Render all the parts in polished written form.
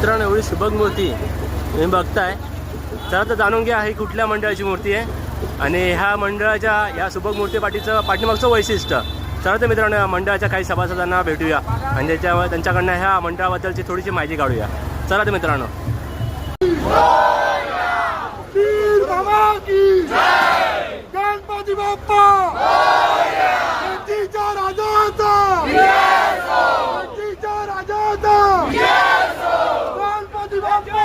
मित्रांनो एवढी सुबक मूर्ती तुम्ही बघताय. चला तर जाणून घ्या ही कुठल्या मंडळाची मूर्ती आहे आणि ह्या मंडळाच्या या सुबक मूर्ती पाठीमागचं वैशिष्ट्य. चला तर मित्रांनो या मंडळाच्या काही सभासदांना भेटूया आणि त्यांच्याकडनं ह्या मंडळाबद्दलची थोडीशी माहिती काढूया. चला तर मित्रांनो. गणपती बाप्पा गणपती बाप्पा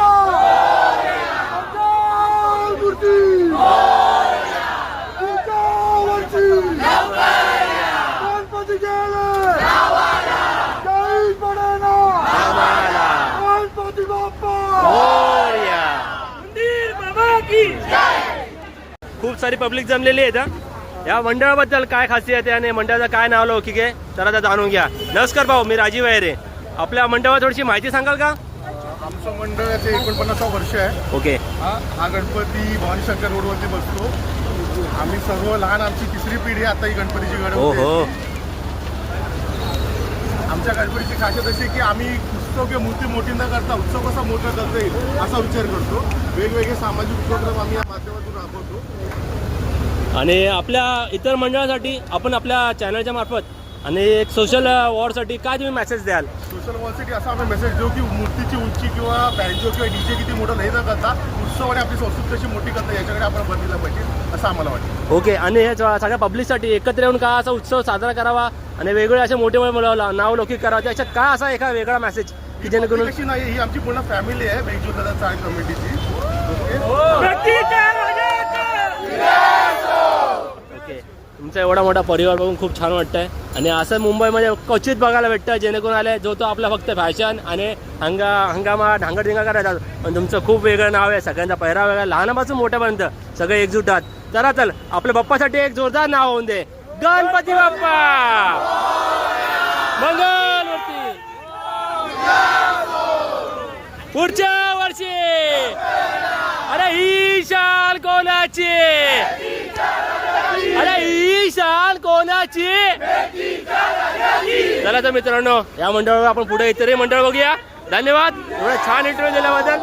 गणपती गेले काही पडे ना गणपती बाप्पा. खूप सारी पब्लिक जमलेली आहे. या मंडळाबद्दल काय खासियत आहे आणि मंडळाचं काय नाव लौकिक आहे तर जाणून घ्या. नमस्कार भाऊ, मी राजीव आहे. आपल्या मंडळावर थोडीशी माहिती सांगाल का? आमचं मंडळ 49 वर्ष आहे. ओके. हा गणपती भवानी शंकर रोडवरती बसतो. आम्ही सर्व लहान, आमची तिसरी पिढी आता ही गणपतीची घडवते. आमच्या गणपतीची खासियत अशी की आम्ही उत्सव किंवा मूर्ती मोठी न करता उत्सव कसा मोठा करता येईल असा विचार करतो. वेगवेगळे सामाजिक उपक्रम आम्ही या माध्यमातून राबवतो. आणि आपल्या इतर मंडळासाठी आपण आपल्या चॅनलच्या मार्फत आणि एक सोशल वॉरसाठी काय तुम्ही मेसेज द्याल? सोशल वॉरसाठी असा आम्ही मेसेज देऊ की मूर्तीची उंची किंवा बँजो किंवा डीजे किती मोठं नाही न करता उत्सव आणि आपली संस्कृती कशी मोठी करता याच्याकडे आपण भर दिला पाहिजे असं आम्हाला वाटतं. ओके. आणि हे सगळ्या पब्लिकसाठी एकत्र येऊन का असा उत्सव साजरा करावा आणि वेगवेगळे असे मोठे मोठे नाव लौकिक करावं त्याच्यात काय असा एका वेगळा मेसेज की जेणेकरून कशी नाही, ही आमची पूर्ण फॅमिली आहे वेगवेगळ्या चाळ कमिटीची. तुमचा एवढा मोठा परिवार बघून खूप छान वाटतंय. आणि असं मुंबईमध्ये क्वचित बघायला भेटतं जेणेकरून आले जो तो आपला फक्त फॅशन आणि हंगामा ढांगडधिंगा करायचा. पण तुमचं खूप वेगळं नाव आहे, सगळ्यांचा पहिरा वेगळा, लहानापासून मोठ्यापर्यंत सगळे एकजुटात. चल आपल्या बाप्पासाठी एक जोरदार नाव होऊन दे. गणपती बाप्पा मंगलमूर्ती. पुढच्या वर्षी. अरे ही शाल कोणाची? अरे ही शाल कोणाची? चला तर मित्रांनो या मंडळावर आपण पुढे इतरही मंडळ बघूया. धन्यवाद एवढा छान इंटरव्ह्यू दिल्याबद्दल.